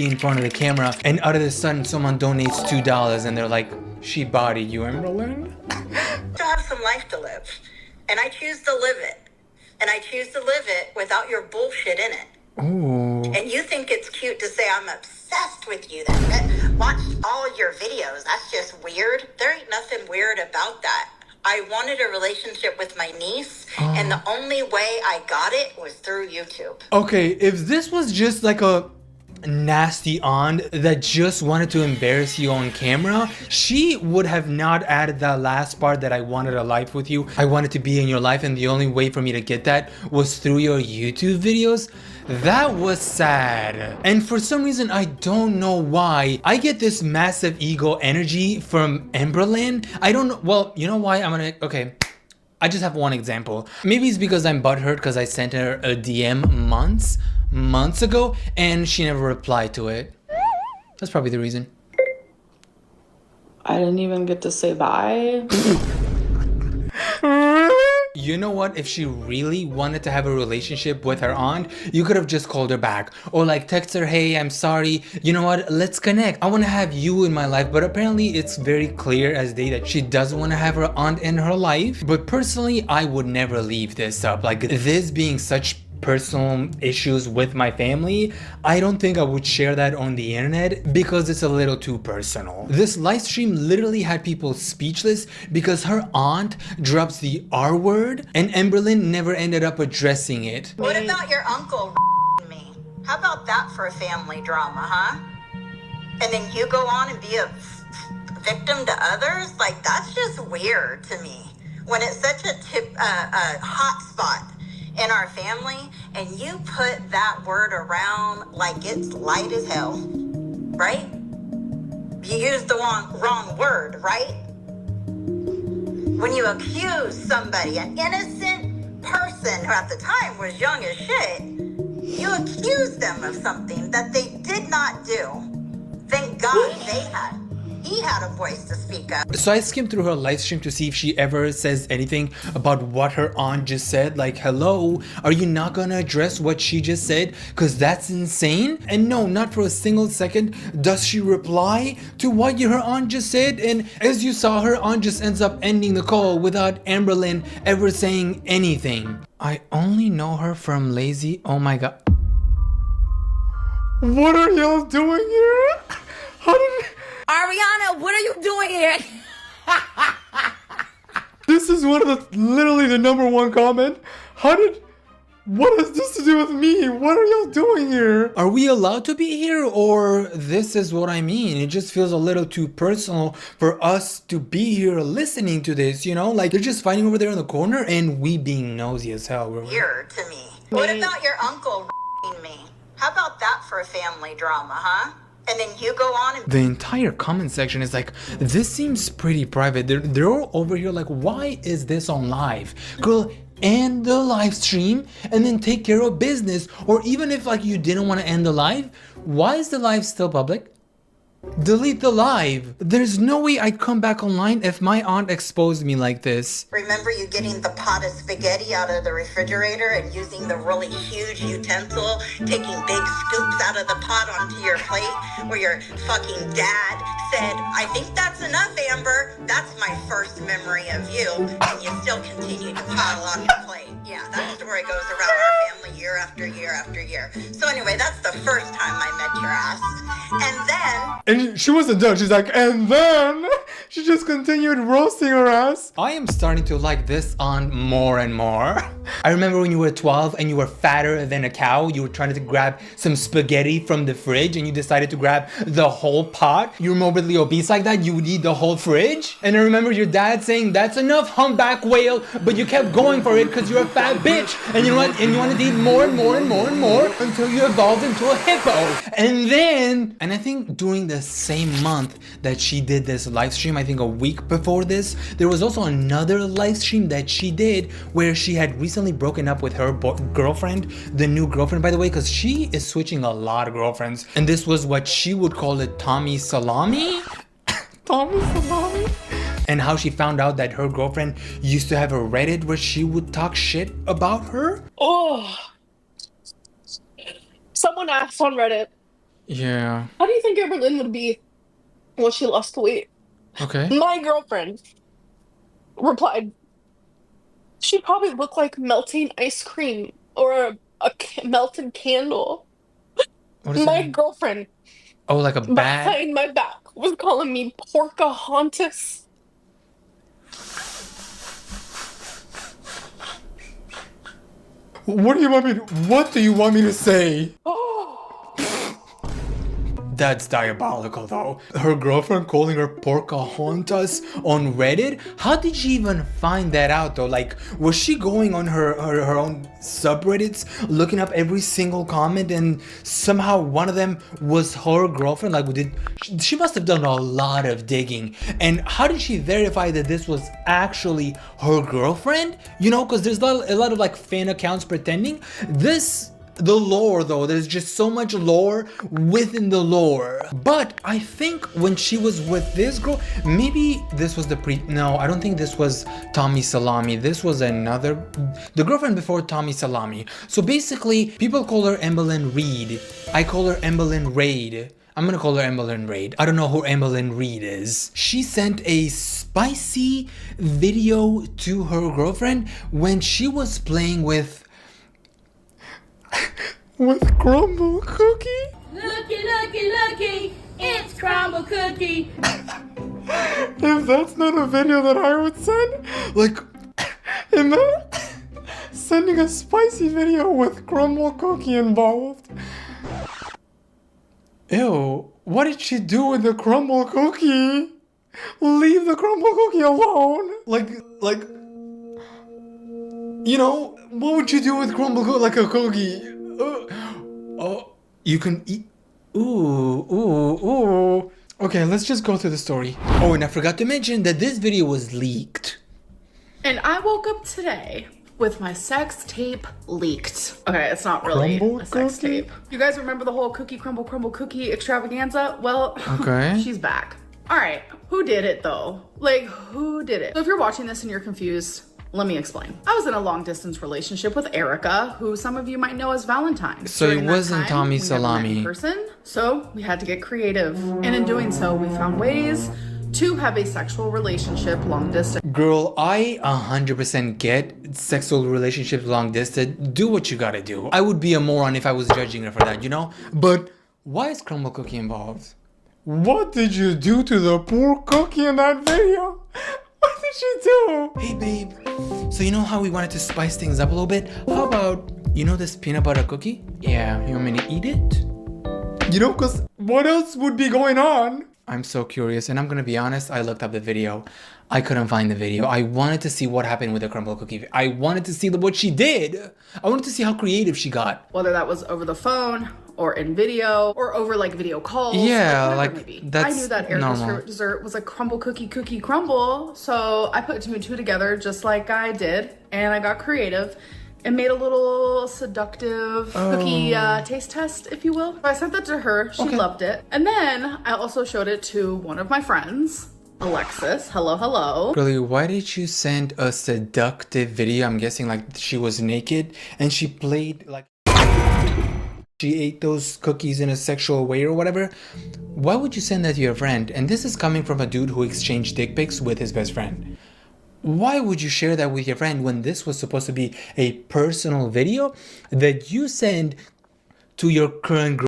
in front of the camera, and out of the sudden someone donates $2 and they're like, she bodied you, Emberlyn. To have some life to live, and I choose to live it, and I choose to live it without your bullshit in it. Ooh. And you think it's cute to say I'm obsessed with you, that watched all your videos. That's just weird. There ain't nothing weird about that. I wanted a relationship with my niece, and the only way I got it was through YouTube. Okay, if this was just like a nasty aunt that just wanted to embarrass you on camera, she would have not added that last part that I wanted a life with you. I wanted to be in your life, and the only way for me to get that was through your YouTube videos. That was sad. And for some reason, I don't know why, I get this massive ego energy from Emberlyn. I don't know. Well, you know why? Okay. I just have one example. Maybe it's because I'm butthurt because I sent her a DM months ago and she never replied to it. That's probably the reason. I didn't even get to say bye. You know what? If she really wanted to have a relationship with her aunt, you could have just called her back or like text her, hey, I'm sorry, you know what, let's connect, I want to have you in my life. But apparently it's very clear as day that she doesn't want to have her aunt in her life. But personally, I would never leave this up. Like, this being such personal issues with my family, I don't think I would share that on the internet because it's a little too personal. This live stream literally had people speechless because her aunt drops the R word and Emberlyn never ended up addressing it. What about your uncle me? How about that for a family drama, huh? And then you go on and be a victim to others? Like, that's just weird to me. When it's such a hot spot in our family, and you put that word around like it's light as hell, right? You used the wrong word, right? When you accuse somebody, an innocent person who at the time was young as shit, you accuse them of something that they did not do. Thank God he had a voice to speak up. So I skimmed through her live stream to see if she ever says anything about what her aunt just said. Like, hello, are you not gonna address what she just said? Cause that's insane. And no, not for a single second does she reply to what her aunt just said. And as you saw, her aunt just ends up ending the call without Emberlyn ever saying anything. I only know her from Lazy. Oh my god. What are y'all doing here? How did... Ariana, what are you doing here? This is one of literally the #1 comment. What has this to do with me? What are y'all doing here? Are we allowed to be here, or this is what I mean? It just feels a little too personal for us to be here listening to this, you know? Like, they're just fighting over there in the corner and we being nosy as hell. Weird to me. What about your uncle me? How about that for a family drama, huh? And then you go on and... The entire comment section is like, this seems pretty private. They're all over here like, why is this on live? Girl, end the live stream and then take care of business. Or even if like you didn't want to end the live, why is the live still public? Delete the live. There's no way I'd come back online if my aunt exposed me like this. Remember you getting the pot of spaghetti out of the refrigerator and using the really huge utensil, taking big scoops out of the pot onto your plate, where your fucking dad said, I think that's enough, Amber. That's my first memory of you. And you still continue to pile on your plate. Yeah, that story goes around our family year after year after year. So anyway, that's the first time I met your ass. And then... And she wasn't done. She's like, and then she just continued roasting her ass. I am starting to like this aunt more and more. I remember when you were 12 and you were fatter than a cow, you were trying to grab some spaghetti from the fridge and you decided to grab the whole pot. You were morbidly obese like that, you would eat the whole fridge. And I remember your dad saying, that's enough, humpback whale, but you kept going for it because you're a fat bitch. And you know what? And you wanted to eat more and more and more and more until you evolved into a hippo. And then, and I think during the same month that she did this live stream, I think a week before this, there was also another live stream that she did where she had recently broken up with her girlfriend, the new girlfriend, by the way, because she is switching a lot of girlfriends. And this was what she would call it, Tommy Salami. Tommy Salami. And how she found out that her girlfriend used to have a Reddit where she would talk shit about her. Oh, someone asked on Reddit, Yeah. How do you think Evelyn would be when she lost the weight? Okay. My girlfriend replied, she'd probably look like melting ice cream or melted candle. What does that My mean? girlfriend Oh, like a bad. behind my back was calling me Porcahontas. What do you want me to, what do you want me to say? Oh, That's diabolical though. Her girlfriend calling her Pocahontas on Reddit? How did she even find that out though? Like, was she going on her own subreddits, looking up every single comment, and somehow one of them was her girlfriend? Like, she must have done a lot of digging. And how did she verify that this was actually her girlfriend? You know, because there's a lot of like fan accounts pretending. The lore though, there's just so much lore within the lore. But I think when she was with this girl, maybe this was no, I don't think this was Tommy Salami. This was the girlfriend before Tommy Salami. So basically, people call her Emmalyn Reed. I call her Emmalyn Raid. I'm gonna call her Emmalyn Raid. I don't know who Emmalyn Reed is. She sent a spicy video to her girlfriend when she was playing with Crumble Cookie? Looky, looky, looky, it's Crumble Cookie. If that's not a video that I would send, like, sending a spicy video with Crumble Cookie involved. Ew, what did she do with the Crumble Cookie? Leave the Crumble Cookie alone. Like, you know, what would you do with Crumble Cookie? Like a cookie? Oh, you can eat. Ooh. Okay, let's just go through the story. Oh, and I forgot to mention that this video was leaked. And I woke up today with my sex tape leaked. Okay, it's not really Crumble a sex cookie? tape. You guys remember the whole cookie crumble cookie extravaganza? Well, Okay. she's back. All right, who did it though? Like, who did it? So if you're watching this and you're confused, let me explain. I was in a long distance relationship with Erica, who some of you might know as Valentine. So it During that wasn't time, Tommy we never met Salami. in person, so we had to get creative. And in doing so, we found ways to have a sexual relationship long distance. Girl, I 100% get sexual relationships long distance. Do what you gotta do. I would be a moron if I was judging her for that, you know? But why is Crumble Cookie involved? What did you do to the poor cookie in that video? What did you do? Hey babe, so you know how we wanted to spice things up a little bit? How about, you know this peanut butter cookie? Yeah, you want me to eat it? You know, cause what else would be going on? I'm so curious, and I'm gonna be honest, I looked up the video. I couldn't find the video. I wanted to see what happened with the Crumble Cookie. I wanted to see what she did. I wanted to see how creative she got. Whether that was over the phone or in video or over like video calls. Yeah, whatever like, it may be. that's I knew that Erica's normal. favorite dessert was a crumble cookie crumble. So I put two and two together just like I did. And I got creative and made a little seductive cookie taste test, if you will. So I sent that to her. She loved it. And then I also showed it to one of my friends, Alexis. Hello. Really, why did you send a seductive video? I'm guessing like she was naked and she played like she ate those cookies in a sexual way or whatever. Why would you send that to your friend? And this is coming from a dude who exchanged dick pics with his best friend. Why would you share that with your friend when this was supposed to be a personal video that you send to your current